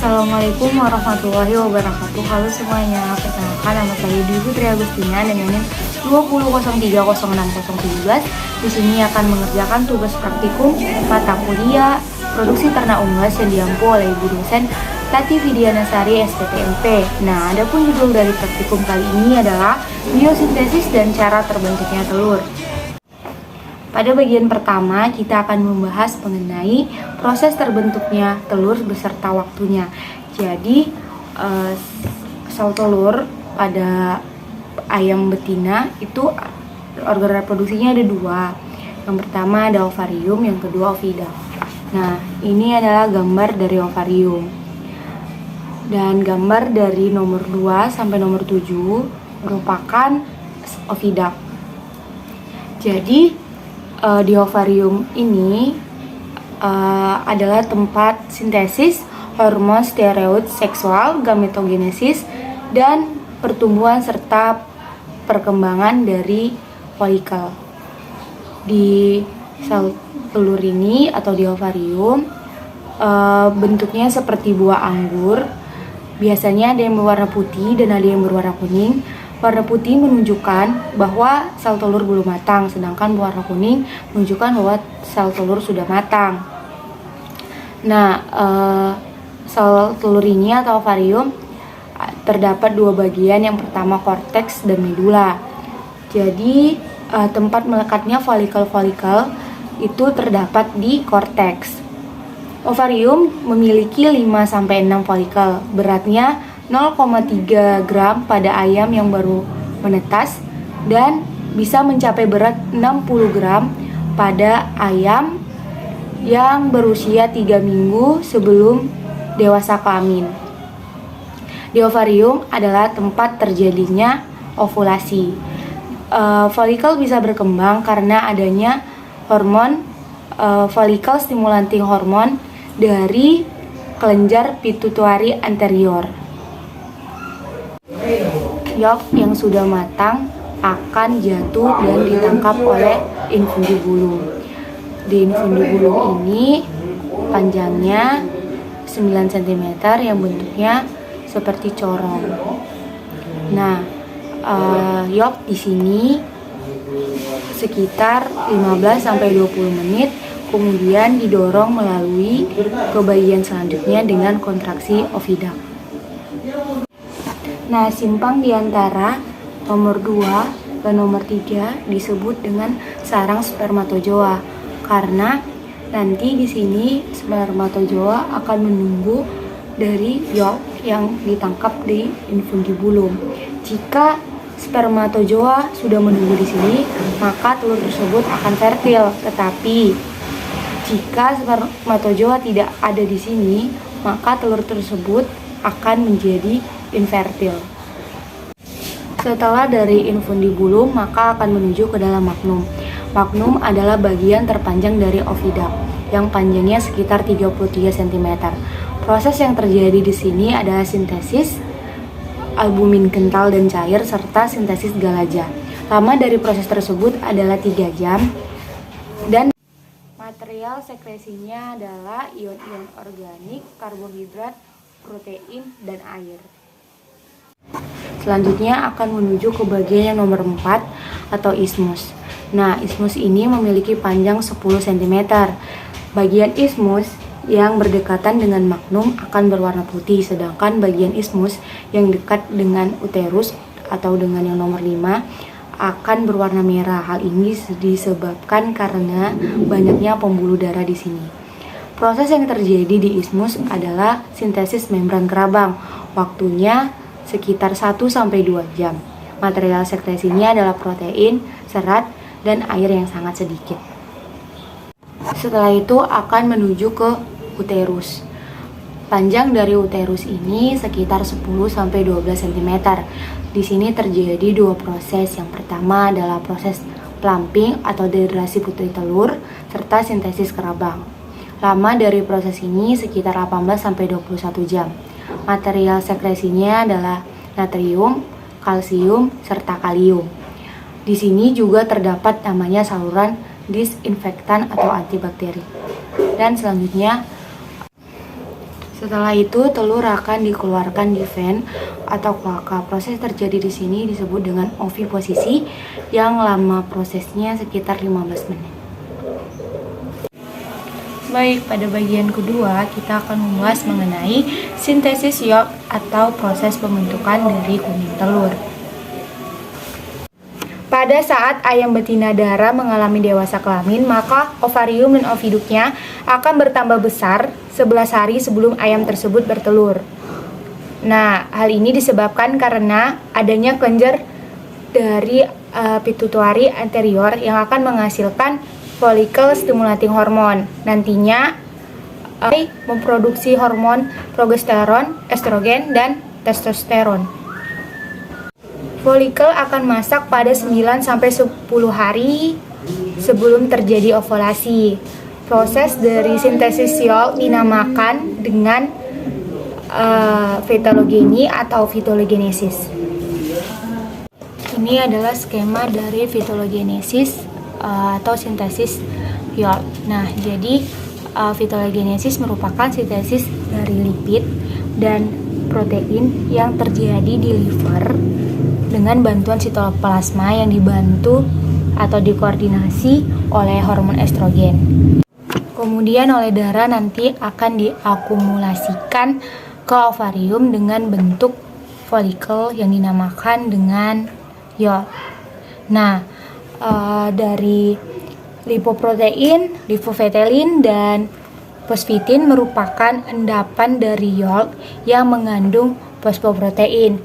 Assalamualaikum warahmatullahi wabarakatuh. Halo semuanya, perkenalkan nama saya Dwi Putri Agustina dengan NIM 2003060017. Di sini akan mengerjakan tugas praktikum mata kuliah produksi ternak unggas yang diampu oleh Ibu dosen Tati Vidianasari SPTMP. Nah, adapun judul dari praktikum kali ini adalah biosintesis dan cara terbentuknya telur. Pada bagian pertama, kita akan membahas mengenai proses terbentuknya telur beserta waktunya. Jadi, sel telur pada ayam betina itu organ reproduksinya ada dua. Yang pertama ada ovarium, yang kedua ovida. Nah, ini adalah gambar dari ovarium. Dan gambar dari nomor 2 sampai nomor 7 merupakan ovida. Jadi, di ovarium ini adalah tempat sintesis hormon steroid seksual, gametogenesis, dan pertumbuhan serta perkembangan dari folikel. Di sel telur ini atau di ovarium bentuknya seperti buah anggur. Biasanya ada yang berwarna putih dan ada yang berwarna kuning. Warna putih menunjukkan bahwa sel telur belum matang, sedangkan warna kuning menunjukkan bahwa sel telur sudah matang. Nah, sel telur ini atau ovarium terdapat dua bagian, yang pertama korteks dan medula. Jadi, tempat melekatnya folikel-folikel itu terdapat di korteks. Ovarium memiliki 5-6 folikel, beratnya 0,3 gram pada ayam yang baru menetas dan bisa mencapai berat 60 gram pada ayam yang berusia 3 minggu sebelum dewasa kelamin. Di ovarium adalah tempat terjadinya ovulasi. Folikel bisa berkembang karena adanya hormon folikel stimulating hormon dari kelenjar pituitari anterior. Yolk yang sudah matang akan jatuh dan ditangkap oleh infundibulum. Di infundibulum ini panjangnya 9 cm yang bentuknya seperti corong. Nah, yolk di sini sekitar 15-20 menit, kemudian didorong melalui ke bagian selanjutnya dengan kontraksi ovidak. Nah, simpang di antara nomor 2 dan nomor 3 disebut dengan sarang spermatozoa karena nanti di sini spermatozoa akan menunggu dari yolk yang ditangkap di infundibulum. Jika spermatozoa sudah menunggu di sini, maka telur tersebut akan fertil. Tetapi jika spermatozoa tidak ada di sini, maka telur tersebut akan menjadi infertil. Setelah dari infundibulum, maka akan menuju ke dalam magnum. Magnum adalah bagian terpanjang dari ovida yang panjangnya sekitar 33 cm. Proses yang terjadi di sini adalah sintesis albumin kental dan cair serta sintesis galaja. Lama dari proses tersebut adalah 3 jam dan material sekresinya adalah ion-ion organik, karbohidrat, protein, dan air. Selanjutnya akan menuju ke bagian yang nomor 4 atau ismus. Nah, ismus ini memiliki panjang 10 cm. Bagian ismus yang berdekatan dengan magnum akan berwarna putih, sedangkan bagian ismus yang dekat dengan uterus atau dengan yang nomor 5 akan berwarna merah. Hal ini disebabkan karena banyaknya pembuluh darah di sini. Proses yang terjadi di ismus adalah sintesis membran kerabang. Waktunya sekitar 1-2 jam. Material sekresinya adalah protein, serat, dan air yang sangat sedikit. Setelah itu akan menuju ke uterus. Panjang dari uterus ini sekitar 10-12 cm. Di sini terjadi dua proses. Yang pertama adalah proses plumping atau dehidrasi putri telur serta sintesis kerabang. Lama dari proses ini sekitar 18-21 jam. Material sekresinya adalah natrium, kalsium, serta kalium. Di sini juga terdapat namanya saluran disinfektan atau antibakteri. Dan selanjutnya Setelah itu, telur akan dikeluarkan di ven atau kloaka. Proses terjadi di sini disebut dengan oviposisi yang lama prosesnya sekitar 15 menit. Baik, pada bagian kedua kita akan membahas mengenai sintesis yolk atau proses pembentukan dari kuning telur. Pada saat ayam betina darah mengalami dewasa kelamin, maka ovarium dan oviduknya akan bertambah besar 11 hari sebelum ayam tersebut bertelur. Nah, hal ini disebabkan karena adanya kelenjar dari pituitary anterior yang akan menghasilkan follicle stimulating hormone. Nantinya memproduksi hormon progesteron, estrogen, dan testosteron. Follicle akan masak pada 9-10 hari sebelum terjadi ovulasi. Proses dari sintesis yolk dinamakan dengan fetologeny atau fitologenesis. Ini adalah skema dari fitologenesis atau sintesis yolk. Nah, jadi fitologenesis merupakan sintesis dari lipid dan protein yang terjadi di liver dengan bantuan sitoplasma yang dibantu atau dikoordinasi oleh hormon estrogen. Kemudian oleh darah nanti akan diakumulasikan ke ovarium dengan bentuk folikel yang dinamakan dengan yolk. Nah, dari lipoprotein, lipofetelin, dan fosfitin merupakan endapan dari yolk yang mengandung fosfoprotein.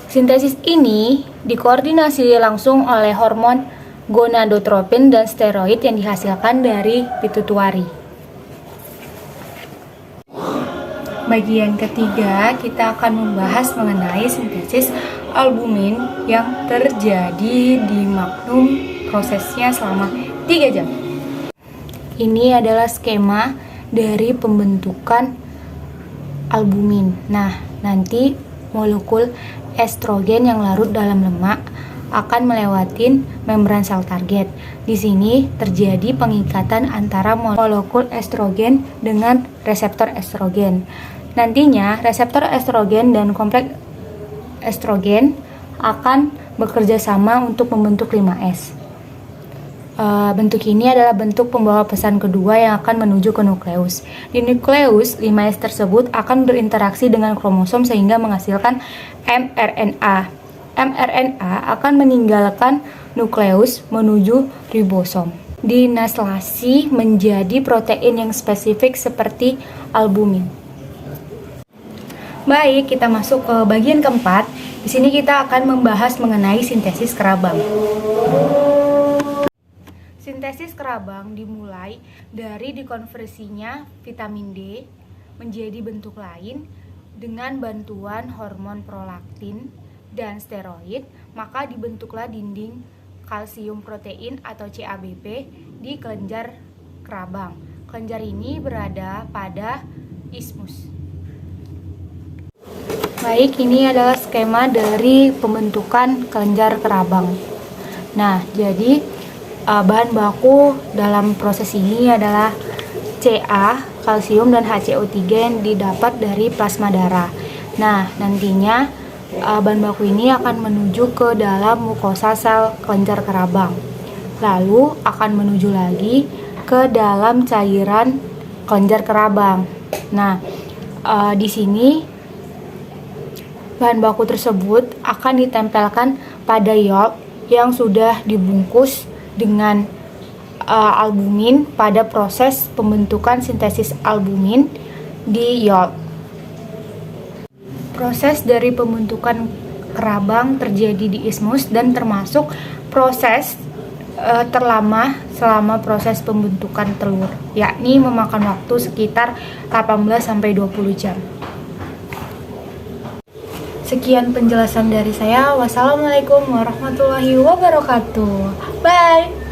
Sintesis ini dikoordinasi langsung oleh hormon gonadotropin dan steroid yang dihasilkan dari pituitary. Bagian ketiga, kita akan membahas mengenai sintesis albumin yang terjadi di magnum, prosesnya selama 3 jam. Ini adalah skema dari pembentukan albumin. Nah, nanti molekul estrogen yang larut dalam lemak akan melewati membran sel target. Di sini terjadi pengikatan antara molekul estrogen dengan reseptor estrogen. Nantinya reseptor estrogen dan kompleks estrogen akan bekerja sama untuk membentuk 5S. Bentuk ini adalah bentuk pembawa pesan kedua yang akan menuju ke nukleus. Di nukleus, 5S tersebut akan berinteraksi dengan kromosom sehingga menghasilkan mRNA. mRNA akan meninggalkan nukleus menuju ribosom. Dinaslasi menjadi protein yang spesifik seperti albumin. Baik, kita masuk ke bagian keempat. Di sini kita akan membahas mengenai sintesis kerabang. Sintesis kerabang dimulai dari dikonversinya vitamin D menjadi bentuk lain dengan bantuan hormon prolaktin dan steroid, maka dibentuklah dinding kalsium protein atau CABP di kelenjar kerabang. Kelenjar ini berada pada ismus. Baik, ini adalah skema dari pembentukan kelenjar kerabang. Nah, jadi bahan baku dalam proses ini adalah Ca, kalsium, dan HCO3 yang didapat dari plasma darah. Nah, nantinya bahan baku ini akan menuju ke dalam mukosa sel kelenjar kerabang. Lalu akan menuju lagi ke dalam cairan kelenjar kerabang. Nah, di sini bahan baku tersebut akan ditempelkan pada yolk yang sudah dibungkus dengan albumin pada proses pembentukan sintesis albumin di yolk. Proses dari pembentukan kerabang terjadi di ismus dan termasuk proses terlama selama proses pembentukan telur, yakni memakan waktu sekitar 18-20 jam. Sekian penjelasan dari saya. Wassalamualaikum warahmatullahi wabarakatuh. Bye.